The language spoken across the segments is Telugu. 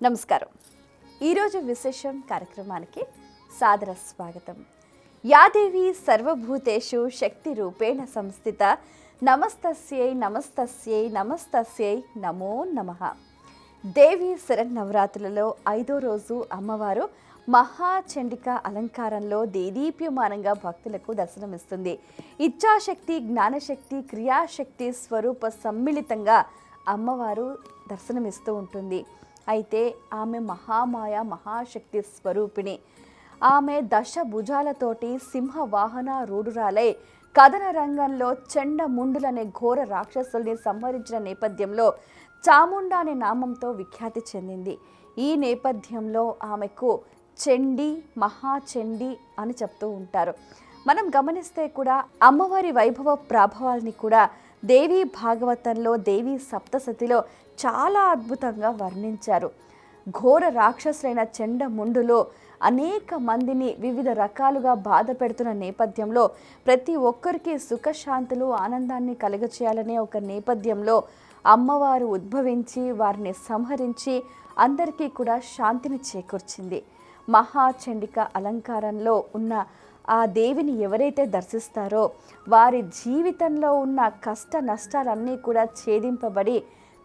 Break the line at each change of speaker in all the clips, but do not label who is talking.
నమస్కారం. ఈరోజు విశేషం కార్యక్రమానికి సాదర స్వాగతం. యాదేవి సర్వభూతేషు శక్తి రూపేణ సంస్థిత నమస్తస్యై నమస్తస్యై నమస్తస్యై నమో నమః. దేవి శరన్నవరాత్రులలో 5వ రోజు అమ్మవారు మహాచండిక అలంకారంలో దేదీప్యమానంగా భక్తులకు దర్శనమిస్తుంది. ఇచ్ఛాశక్తి, జ్ఞానశక్తి, క్రియాశక్తి స్వరూప సమ్మిళితంగా అమ్మవారు దర్శనమిస్తూ ఉంటుంది. అయితే ఆమె మహామాయ, మహాశక్తి స్వరూపిణి. ఆమె దశభుజాలతోటి సింహవాహన రూఢురాలై కథన రంగంలో చండముండులనే ఘోర రాక్షసుల్ని సంహరించిన నేపథ్యంలో చాముండా అనే నామంతో విఖ్యాతి చెందింది. ఈ నేపథ్యంలో ఆమెకు చండి, మహాచండి అని చెప్తూ ఉంటారు. మనం గమనిస్తే కూడా అమ్మవారి వైభవ ప్రాభవాల్ని కూడా దేవీ భాగవతంలో, దేవీ సప్తసతిలో చాలా అద్భుతంగా వర్ణించారు. ఘోర రాక్షసులైన చండముండులో అనేక మందిని వివిధ రకాలుగా బాధ పెడుతున్న నేపథ్యంలో ప్రతి ఒక్కరికి సుఖశాంతులు, ఆనందాన్ని కలుగచేయాలనే ఒక నేపథ్యంలో అమ్మవారు ఉద్భవించి వారిని సంహరించి అందరికీ కూడా శాంతిని చేకూర్చింది. మహాచండిక అలంకారంలో ఉన్న ఆ దేవిని ఎవరైతే దర్శిస్తారో వారి జీవితంలో ఉన్న కష్ట నష్టాలన్నీ కూడా ఛేదింపబడి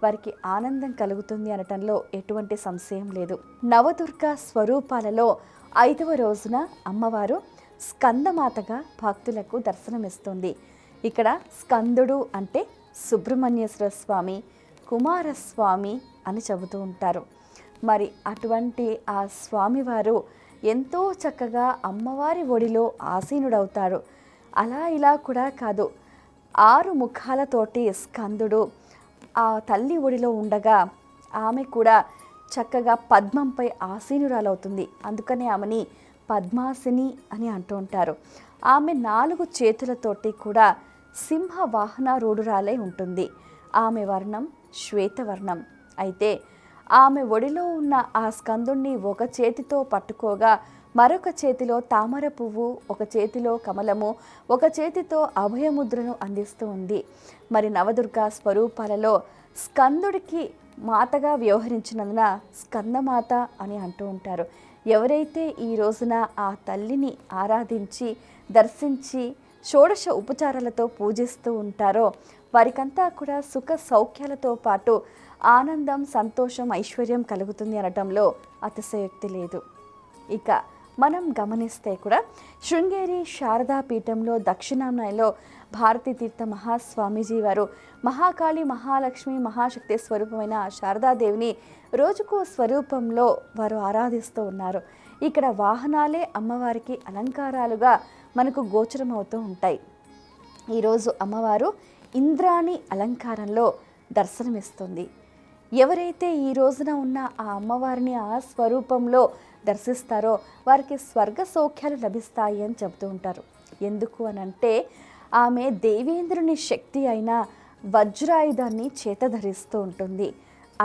వారికి ఆనందం కలుగుతుంది అనటంలో ఎటువంటి సంశయం లేదు. నవదుర్గా స్వరూపాలలో 5వ రోజున అమ్మవారు స్కందమాతగా భక్తులకు దర్శనమిస్తుంది. ఇక్కడ స్కందుడు అంటే సుబ్రహ్మణ్యేశ్వర స్వామి, కుమారస్వామి అని చెబుతూ ఉంటారు. మరి అటువంటి ఆ స్వామివారు ఎంతో చక్కగా అమ్మవారి ఒడిలో ఆసీనుడవుతాడు. అలా ఇలా కూడా కాదు, 6 ముఖాలతోటి స్కందుడు ఆ తల్లి ఒడిలో ఉండగా ఆమె కూడా చక్కగా పద్మంపై ఆసీనురాలవుతుంది. అందుకనే ఆమెని పద్మాసిని అని అంటూ ఉంటారు. ఆమె 4 చేతులతోటి కూడా సింహ వాహన రూఢురాలై ఉంటుంది. ఆమె వర్ణం శ్వేతవర్ణం. అయితే ఆమె ఒడిలో ఉన్న ఆ స్కందుణ్ణి ఒక చేతితో పట్టుకోగా మరొక చేతిలో తామర పువ్వు, ఒక చేతిలో కమలము, ఒక చేతితో అభయముద్రను అందిస్తూ ఉంది. మరి నవదుర్గా స్వరూపాలలో స్కందుడికి మాతగా వ్యవహరించినందున స్కందమాత అని అంటూ ఉంటారు. ఎవరైతే ఈ రోజున ఆ తల్లిని ఆరాధించి దర్శించి షోడశ ఉపచారాలతో పూజిస్తూ ఉంటారో వారికంతా కూడా సుఖ సౌఖ్యాలతో పాటు ఆనందం, సంతోషం, ఐశ్వర్యం కలుగుతుంది అనటంలో అతిశయోక్తి లేదు. ఇక మనం గమనిస్తే కూడా శృంగేరి శారదా పీఠంలో దక్షిణామనలో భారతీ తీర్థ మహాస్వామీజీ వారు మహాకాళి, మహాలక్ష్మి, మహాశక్తి స్వరూపమైన శారదాదేవిని రోజుకో స్వరూపంలో వారు ఆరాధిస్తూ ఉన్నారు. ఇక్కడ వాహనాలే అమ్మవారికి అలంకారాలుగా మనకు గోచరం అవుతూ ఉంటాయి. ఈరోజు అమ్మవారు ఇంద్రాణి అలంకారంలో దర్శనమిస్తుంది. ఎవరైతే ఈ రోజున ఉన్న ఆ అమ్మవారిని ఆ స్వరూపంలో దర్శిస్తారో వారికి స్వర్గ సౌఖ్యాలు లభిస్తాయి అని చెబుతూ ఉంటారు. ఎందుకు అనంటే ఆమె దేవేంద్రుని శక్తి అయిన వజ్రాయుధాన్ని చేతధరిస్తూ ఉంటుంది.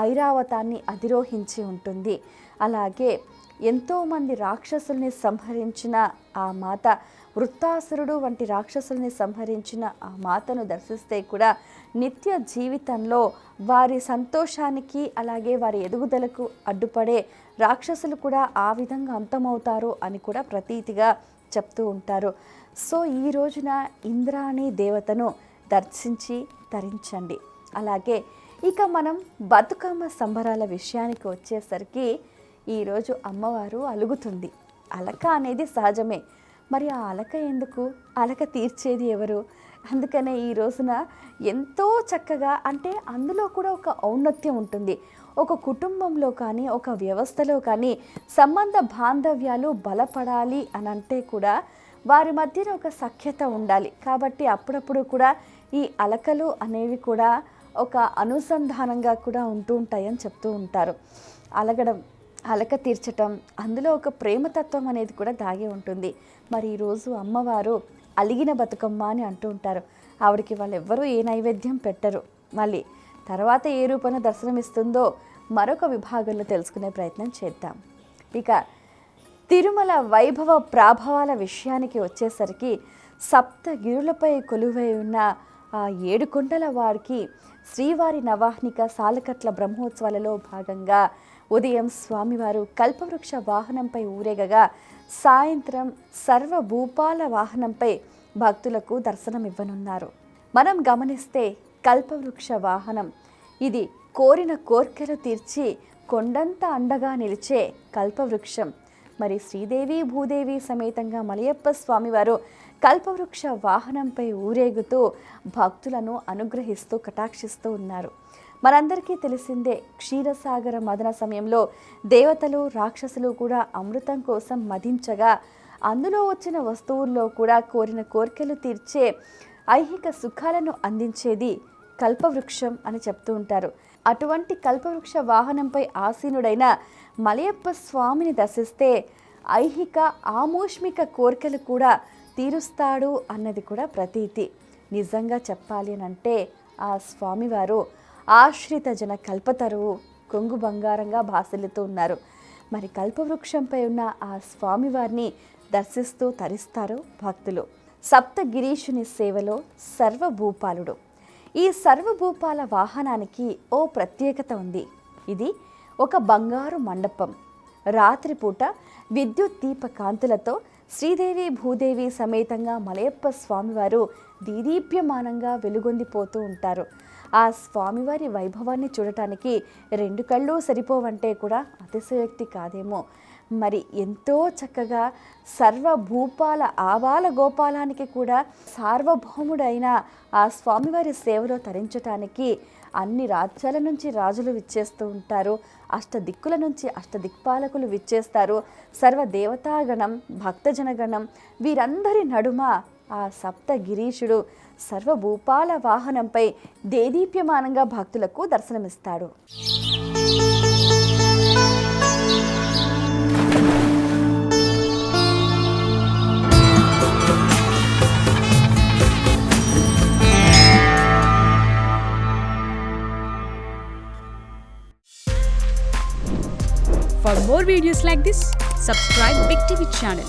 ఐరావతాన్ని అధిరోహించి ఉంటుంది. అలాగే ఎంతోమంది రాక్షసుల్ని సంహరించిన ఆ మాత, వృత్తాసురుడు వంటి రాక్షసుల్ని సంహరించిన ఆ మాతను దర్శిస్తే కూడా నిత్య జీవితంలో వారి సంతోషానికి అలాగే వారి ఎదుగుదలకు అడ్డుపడే రాక్షసులు కూడా ఆ విధంగా అంతమవుతారు అని కూడా ప్రతీతిగా చెప్తూ ఉంటారు. సో ఈ రోజున ఇంద్రాణి దేవతను దర్శించి తరించండి. అలాగే ఇక మనం బతుకమ్మ సంబరాల విషయానికి వచ్చేసరికి ఈరోజు అమ్మవారు అలుగుతుంది. అలక అనేది సహజమే. మరి ఆ అలక ఎందుకు? అలక తీర్చేది ఎవరు? అందుకనే ఈ రోజున ఎంతో చక్కగా, అంటే అందులో కూడా ఒక ఔన్నత్యం ఉంటుంది. ఒక కుటుంబంలో కానీ ఒక వ్యవస్థలో కానీ సంబంధ బాంధవ్యాలు బలపడాలి అని అంటే కూడా వారి మధ్యన ఒక సఖ్యత ఉండాలి. కాబట్టి అప్పుడప్పుడు కూడా ఈ అలకలు అనేవి కూడా ఒక అనుసంధానంగా కూడా ఉంటూ ఉంటాయని చెప్తూ ఉంటారు. అలగడం, అలక తీర్చటం, అందులో ఒక ప్రేమతత్వం అనేది కూడా దాగి ఉంటుంది. మరి ఈరోజు అమ్మవారు అలిగిన బతుకమ్మ అని అంటూ ఉంటారు. ఆవిడకి వాళ్ళు ఎవ్వరూ ఏ నైవేద్యం పెట్టరు. మళ్ళీ తర్వాత ఏ రూపంలో దర్శనమిస్తుందో మరొక విభాగంలో తెలుసుకునే ప్రయత్నం చేద్దాం. ఇక తిరుమల వైభవ ప్రాభవాల విషయానికి వచ్చేసరికి సప్తగిరులపై కొలువై ఉన్న ఆ 7 కొండల వారికి శ్రీవారి నవాహ్నిక సాలకట్ల బ్రహ్మోత్సవాలలో భాగంగా ఉదయం స్వామివారు కల్పవృక్ష వాహనంపై ఊరేగగా సాయంత్రం సర్వభూపాల వాహనంపై భక్తులకు దర్శనమివ్వనున్నారు. మనం గమనిస్తే కల్పవృక్ష వాహనం ఇది కోరిన కోర్కెలు తీర్చి కొండంత అండగా నిలిచే కల్పవృక్షం. మరి శ్రీదేవి భూదేవి సమేతంగా మలయప్ప స్వామివారు కల్పవృక్ష వాహనంపై ఊరేగుతూ భక్తులను అనుగ్రహిస్తూ కటాక్షిస్తూ ఉన్నారు. మనందరికీ తెలిసిందే, క్షీరసాగర మదన సమయంలో దేవతలు రాక్షసులు కూడా అమృతం కోసం మదించగా అందులో వచ్చిన వస్తువుల్లో కూడా కోరిన కోరికలు తీర్చే ఐహిక సుఖాలను అందించేది కల్పవృక్షం అని చెప్తూ ఉంటారు. అటువంటి కల్పవృక్ష వాహనంపై ఆసీనుడైన మలయప్ప స్వామిని దర్శిస్తే ఐహిక ఆమూష్మిక కోరికలు కూడా తీరుస్తాడు అన్నది కూడా ప్రతీతి. నిజంగా చెప్పాలి అని అంటే ఆ స్వామివారు ఆశ్రిత జన కల్పతరువు, కొంగు బంగారంగా భాసిల్లుతూ ఉన్నారు. మరి కల్పవృక్షంపై ఉన్న ఆ స్వామివారిని దర్శిస్తూ తరిస్తారు భక్తులు. సప్తగిరీషుని సేవలో సర్వభూపాలుడు. ఈ సర్వభూపాల వాహనానికి ఓ ప్రత్యేకత ఉంది. ఇది ఒక బంగారు మండపం. రాత్రిపూట విద్యుత్ దీప కాంతులతో శ్రీదేవి భూదేవి సమేతంగా మలయప్ప స్వామివారు దీదీప్యమానంగా వెలుగొందిపోతూ ఉంటారు. ఆ స్వామివారి వైభవాన్ని చూడటానికి 2 కళ్ళు సరిపోవంటే కూడా అతిశయోక్తి కాదేమో. మరి ఎంతో చక్కగా సర్వభూపాల ఆవాల గోపాలానికి కూడా సార్వభౌముడైన ఆ స్వామివారి సేవలో తరించటానికి అన్ని రాజ్యాల నుంచి రాజులు విచ్చేస్తూ ఉంటారు. అష్టదిక్కుల నుంచి అష్టదిక్పాలకులు విచ్చేస్తారు. సర్వదేవతాగణం, భక్తజనగణం వీరందరి నడుమ ఆ సప్తగిరీషుడు సర్వభూపాల వాహనంపై దేదీప్యమానంగా భక్తులకు దర్శనమిస్తాడు.
For more videos like this, subscribe Big TV channel.